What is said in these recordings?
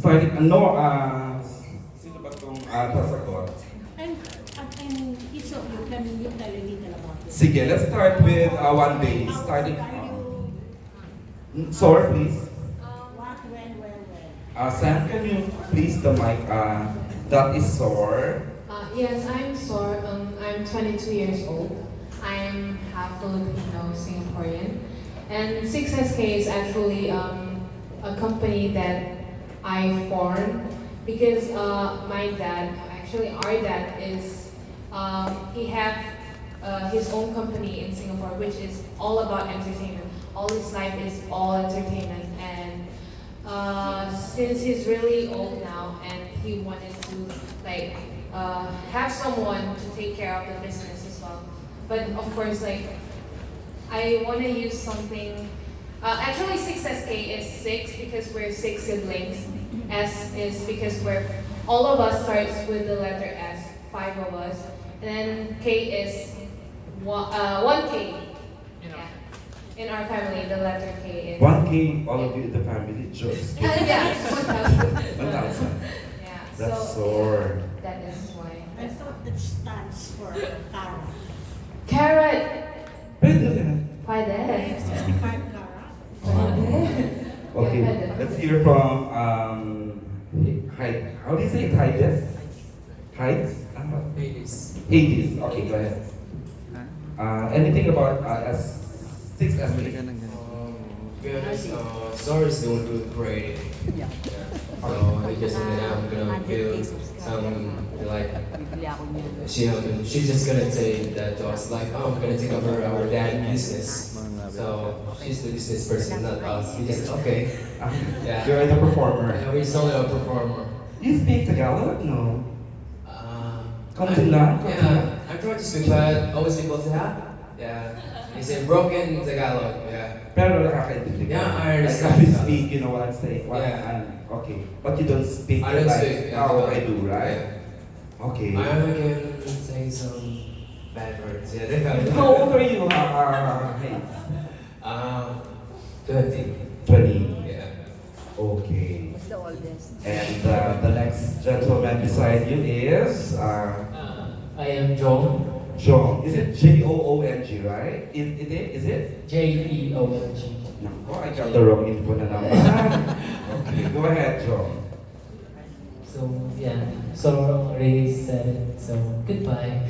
starting, sino ba itong sasagot? And each of you can you tell a little about it. Sige, let's start with one day. Starting, Sor, please. What, when, where, when? Sam, can you please the mic? That is Sor. Yes, I'm Sor. I'm 22 years old. I'm half Filipino, Singaporean. And 6SK is actually a company that I formed because my dad, actually our dad is, he have his own company in Singapore which is all about entertainment. All his life is all entertainment, and since he's really old now and he wanted to like have someone to take care of the business as well. But of course, like I want to use something. Actually, 6SK is 6 because we're 6 siblings. S is because we're all of us starts with the letter S, 5 of us, and then K is 1K. Yeah. In our family, the letter K is 1K, all of you in the family, just yeah, 1,000. 1,000. Yeah. That's So Sor. that is why. I thought it stands for carrot. Carrot. Pwede yan. Pwede. 65 carrot. Pwede. Okay, Yeah, let's hear from how do you say it? Heides? Heides? Hades. Okay, go ahead. Anything about six as Sor is the one who created it. Yeah. So I just ended up gonna build some like she's just gonna say that to us like, oh, I'm gonna take over our dad's business. So she's the business person, not us. We just okay. Yeah. You're the performer. And we're only a performer. You speak Tagalog? No. Konti I'm- lang? Yeah, I tried to speak, but always people say, ha? Yeah. They say broken Tagalog. Yeah. Pero nakakaintindi ka. Yeah, I Like, understand. as we speak, you know what I'm saying? What Yeah. okay. But you don't speak I don't like speak, yeah, how no. I do, right? Okay. I can say some bad words. Yeah. How old are you? Hey. 20. 20. Yeah. Okay. It's the oldest. And the next gentleman beside you is I am John, John. Is it Joong, right? Is it? Jeong. Nako, I got the wrong info na naman. Okay, go ahead, John. So yeah, so already said it. So goodbye.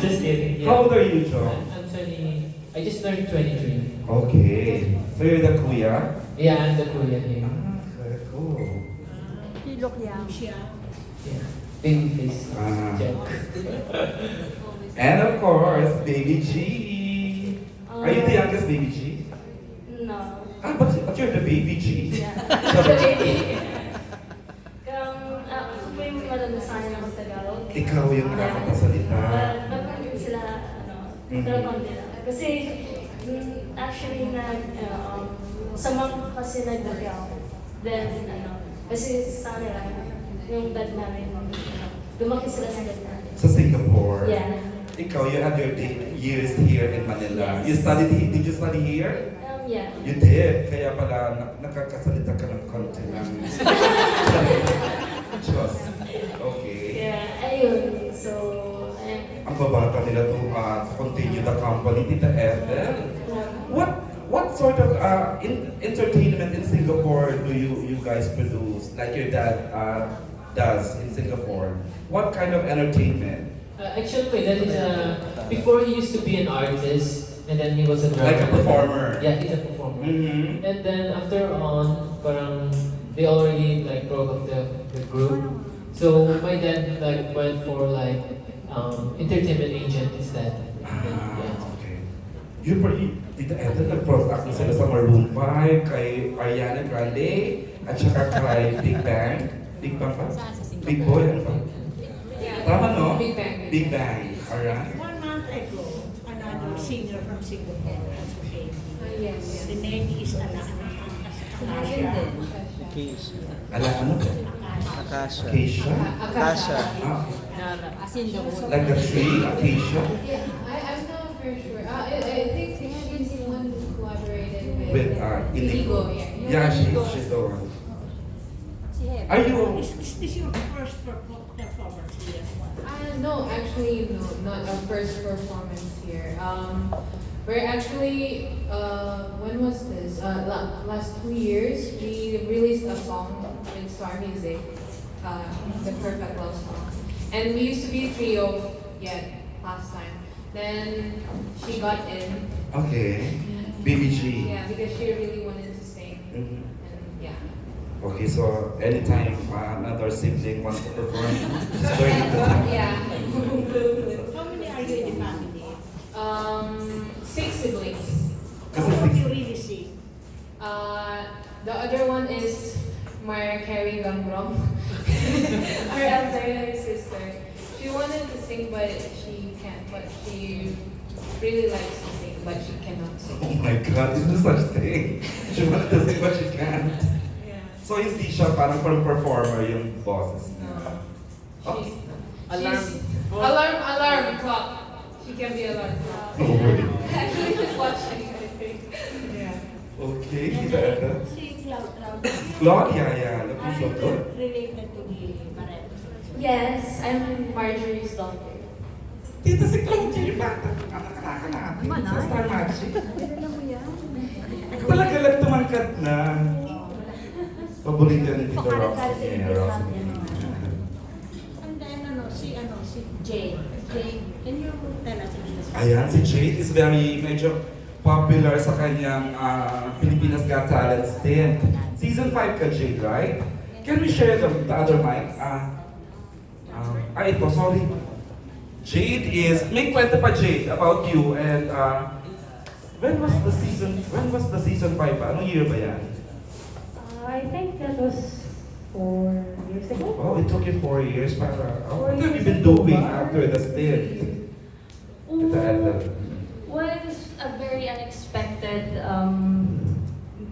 Just kidding. Yeah. How old are you, John? I'm 20. I just turned 23. Okay. So you're the kuya? Yeah, I'm the kuya here. Very cool. You look young. Siya. Yeah, baby face. Ah. Joke. And of course, Baby G. Are you the youngest Baby G? No. But you're the Baby G. Yeah. Ako po yung malalasahan ng Tagalog. Ikaw yung nakakapasalita. Ba't naman sila, pero konti lang. Kasi, actually, sa mga kasi nag-laki ako. Then, kasi sa kanila, yung dad namin, lumaki sila sa dad namin. Sa Singapore. Yeah. Ikaw, you had your years here in Manila. You studied here? Did you study here? Yeah. You did. Kaya pala nakakasalita ka ng konti lang. Just. Okay. Yeah, ayun. So, Ang babata nila to continue the company. Tita Ethel, what sort of entertainment in Singapore do you guys produce? Like your dad does in Singapore. What kind of entertainment? Actually, my dad is before he used to be an artist, and then he was a drummer. Like a performer. Yeah, he's a performer. Mm-hmm. And then after on, parang they already like broke up the group. So my dad like went for like entertainment agent instead. Okay. You pretty, Tita Ethel, nag-cross-act na sila sa Maroon 5, kay Ariana Grande, at saka kay Big Bang. Big Bang pa? Big Boy, ano ba? Tama, no? Big Bang. Big Bang. Alright. 1 month ago, another singer from Singapore was okay. Yes. The name is Akasha. Ano ba? Acacia. Acacia? Acacia. Like the tree, Acacia? Yeah, I'm not very sure. I think she's the one who collaborated with With Inigo. Yeah. Yeah, she's the one. Si Are you? Is this your first performance here? No, actually, no, not our first performance here. We're actually, when was this? Last 2 years, we released a song with Star Music, the Perfect Love Song. And we used to be a trio last time. Then she got in. Okay. BBG. Yeah, because she really wanted to sing. Mhm. And yeah. Okay, so anytime another sibling wants to perform, just join the Yeah. How many are you in the family? 6 siblings. How do you really sing? The other one is Mariah Carey Gangrom, our elder sister. She wanted to sing, but she can't. But she really likes to sing, but she cannot Oh sing. my God, is there such thing? She wanted to sing but she can't. Yeah. So hindi siya parang performer yung boses niya. No. Okay. Alarm clock. She can be alarm clock. Oh, really? Actually, just watching, I think. Yeah. Okay, kita. Si Cloud. Claudia, yeah, looking Are so you good. related to the Barreto? Yes, I'm Marjorie's daughter. Tita si Claudia, yung bata. Anak-anak natin. Sa Star Magic. Talaga lang tumangkad na. Paborito ni Tita Roxy. Yeah, Roxy. And then si Jane. Jane, can you tell us this? Ayan, si Jade is medyo popular sa kanyang Philipines Got Talent stint. Season 5 ka, Jade, right? Can we share the other mic? Ito, sorry. Jade is, may kwento pa Jade about you and when was the season 5 pa? Anong year ba yan? I think that was 4 years ago. Oh, it took you 4 years para, what have you 4 been years ago doing ba? after the stint? Ito, Was a very unexpected,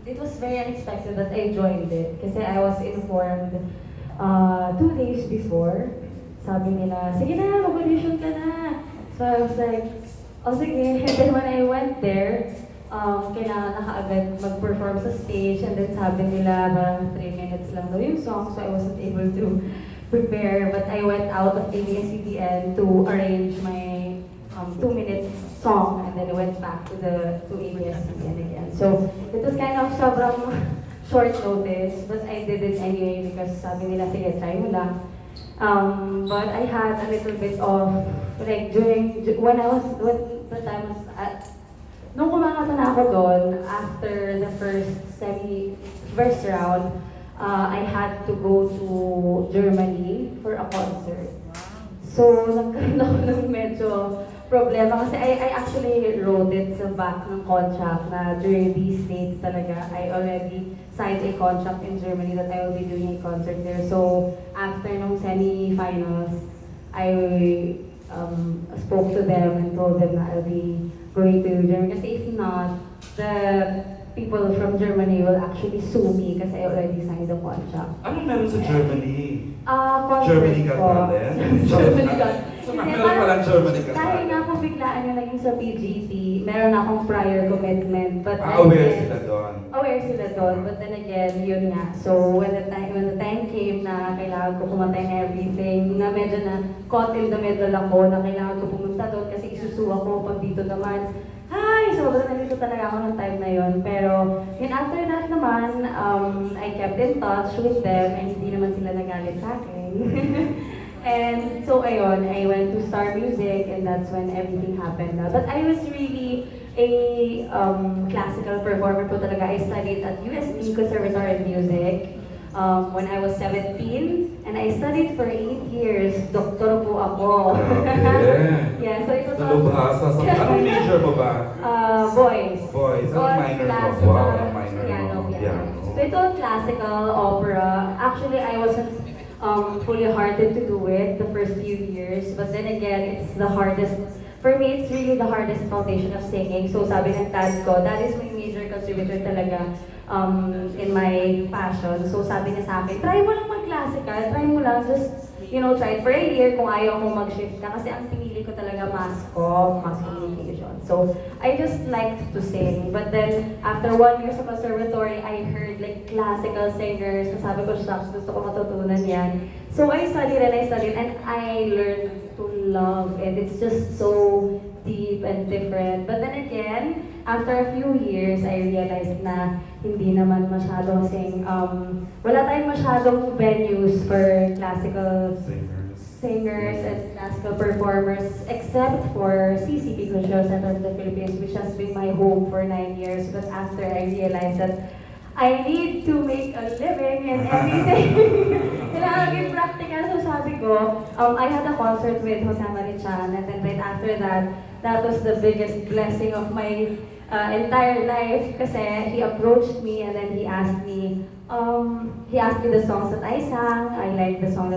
it was very unexpected that I joined it kasi I was informed 2 days before. Sabi nila, sige na, mag-audition ka na. So I was like, oh sige. And then when I went there, kailangan na kaagad mag-perform sa stage. And then sabi nila, parang 3 minutes lang daw yung song. So I wasn't able to prepare. But I went out of ABS-CBN to arrange my 2-minute song. And then I went back to ABS-CBN again. So it was kind of sobrang short notice. But I did it anyway because sabi nila, sige, try mo lang. But I had a little bit of, like, when the time was nung kumakanta na ako doon, after the first round, I had to go to Germany for a concert. So, nagkaroon ako ng medyo problema kasi I actually wrote it sa back ng contract na during these dates talaga, I already signed a contract in Germany that I will be doing a concert there. So, after nung semi-finals, I spoke to them and told them that I'll be going to Germany. Kasi if not, the people from Germany will actually sue me kasi I already signed the contract. Anong meron sa Germany? Concert Germany Got po. Talent? Germany Got So, meron palang Germany Got Dahil Talent. nga po biglaan yung naging sa PGT, meron akong prior commitment. But Aware sila doon. Aware sila doon, but then again, yun nga. So when the time came na kailangan ko pumunta and everything, na medyo na caught in the middle ako, na kailangan ko pumunta doon kasi isusuwa ko pag dito naman. Hi! Sobrang nalito talaga ako ng time na yun. Pero yun, after that naman, I kept in touch with them and hindi naman sila nagalit sa akin. And so ayun, I went to Star Music and that's when everything happened. But I was really a classical performer po talaga. I studied at UST Conservatory of Music when I was 17 and I studied for 8 years. Doktor po ako. Grabe. Yeah, so it was Nalubhasa. So, anong major mo ba? Boys. Boys. Anong minor mo? Classical, Wow, ang minor piano. mo. Piano. So ito classical opera. Actually, I wasn't fully hearted to do it the first few years. But then again, it's the hardest. For me, it's really the hardest foundation of singing. So sabi ng dad ko, that is my major contributor talaga in my passion. So sabi niya sa akin, try mo lang mag-classical, try mo lang, just, try it for a year kung ayaw mo mag-shift ka. Kasi ang pinili ko talaga mass communication. So, I just liked to sing. But then, after 1 year sa conservatory, I heard like classical singers. So sabi ko, shucks, gusto ko matutunan yan. So, I studied and I learned to love it. It's just so deep and different. But then again, after a few years, I realized na hindi naman masyadong wala tayong masyadong venues for classical singers and classical performers except for CCP, Cultural Center of the Philippines, which has been my home for 9 years. But after I realized that I need to make a living and everything, kailangan maging practical. So sabi ko, I had a concert with Jose Marichan, and then right after that, that was the biggest blessing of my entire life kasi he approached me and then he asked me the songs that I sang. I like the song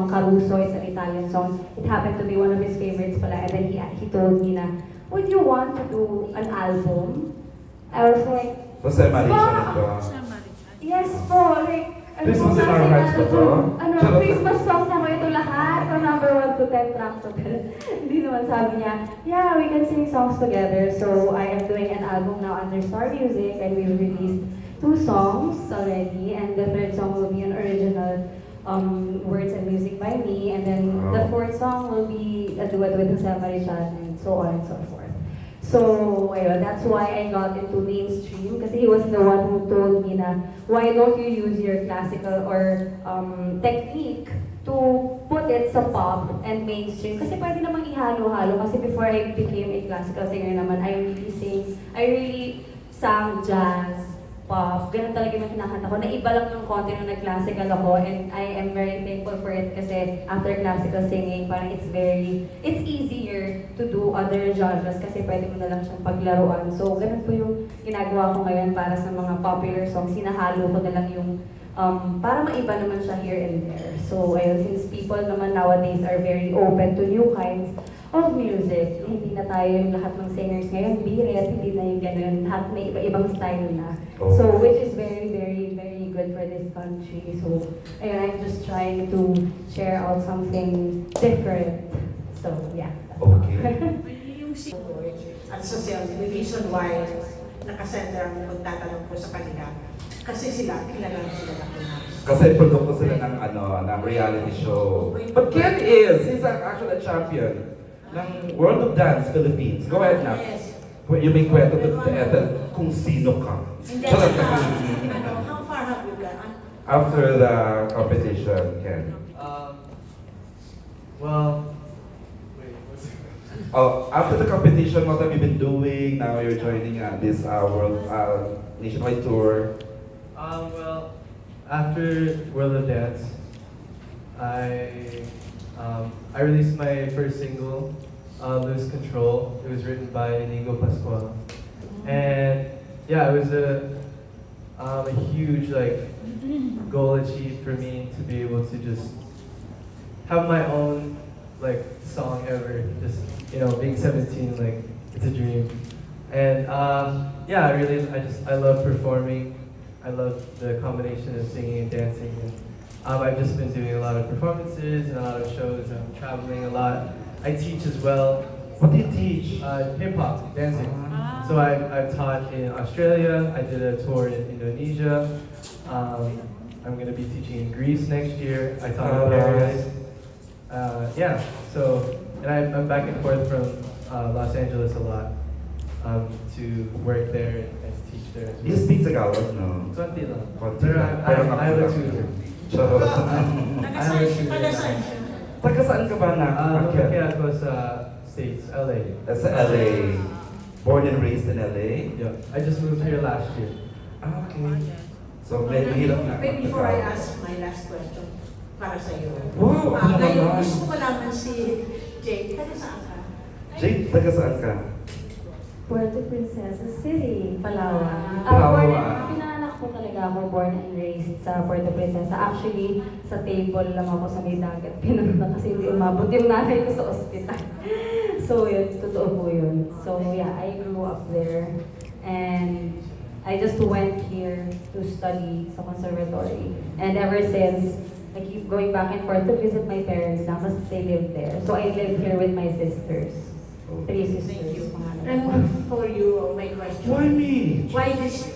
Caruso. It's an Italian song. It happened to be one of his favorites pala, and then he told me na, would you want to do an album? I was like, Jose Marichan ito. yes po, like, Christmas in our hearts ba to? Christmas songs na mo ito lahat, from number 1 to 10 track to 10. Hindi naman sabi niya, yeah, we can sing songs together. So I am doing an album now under Star Music, and we've released 2 songs already, and the 3rd song will be an original words and music by me, and then the 4th song will be a duet with Jose Marichan, and so on and so forth. So, ayun, that's why I got into mainstream kasi he was the one who told me na why don't you use your classical or technique to put it sa pop and mainstream. Kasi pwede namang ihalo-halo kasi before I became a classical singer naman, I really sang jazz, pop, ganun talaga yung kinakanta ko. Naiba lang yung konti nung nag-classical ako, and I am very thankful for it kasi after classical singing, parang it's easier to do other genres kasi pwede mo na lang siyang paglaruan. So, ganun po yung ginagawa ko ngayon para sa mga popular songs. Sinahalo ko na lang yung para maiba naman siya here and there. So, ayun, since people naman nowadays are very open to new kinds of music, hindi na tayo yung lahat ng singers ngayon, biret, hindi na yung ganun, lahat may iba-ibang style na. So, which is very, very, very good for this country. So, ayun, I'm just trying to share out something different. So, yeah. Okay. Yung at social, the reason why nakasender ang magtatanong po sa kanila, kasi kilala sila na. Kasi produkto sila ng reality show. But Ken he's actually a champion ng World of Dance Philippines. Go ahead na. Yes. You may kwento to Ethel kung sino ka. And then, how far have you gone? After the competition, Ken. Well, after the competition, what have you been doing? Now you're joining this world nationwide tour. well, after World of Dance, I released my first single, Lose Control. It was written by Inigo Pascual. And yeah, it was a huge goal achieved for me to be able to just have my own song ever. Just being 17, it's a dream. And yeah, I love performing. I love the combination of singing and dancing. And, I've just been doing a lot of performances and a lot of shows. I'm traveling a lot. I teach as well. What do you teach? Hip hop, dancing. So I've taught in Australia. I did a tour in Indonesia. I'm going to be teaching in Greece next year. I taught in Paris. Yeah. So and I'm back and forth from Los Angeles a lot to work there and teach there as well. You speak Tagalog, no? Konti lang. Konti Pero lang. I have a tutor. Nakasaan siya pala saan siya? Taga saan ka ba na? Lumaki ako sa States, LA. Sa LA. Born and raised in LA? Yeah. I just moved here last year. Okay. So, mahirap na. Before I ask my last question, para sa iyo. Wow, ano Ngayon, naman? gusto ko malaman si Jake. Taga saan ka? Jake, taga saan ka? Puerto Princesa City, Palawan. Palawan. Pinaanak ko talaga ako, born and raised sa Puerto Princesa. Actually, sa table lang ako sa may dagat. Pinunta kasi hindi umabot yung nanay ko sa ospital. So yun, totoo po yun. So yeah, I grew up there. And I just went here to study sa conservatory. And ever since, I keep going back and forth to visit my parents now because they live there. So I live here with my sisters. 3 sisters. Thank you. pangalan ko. And for you, my question. Why me? Why this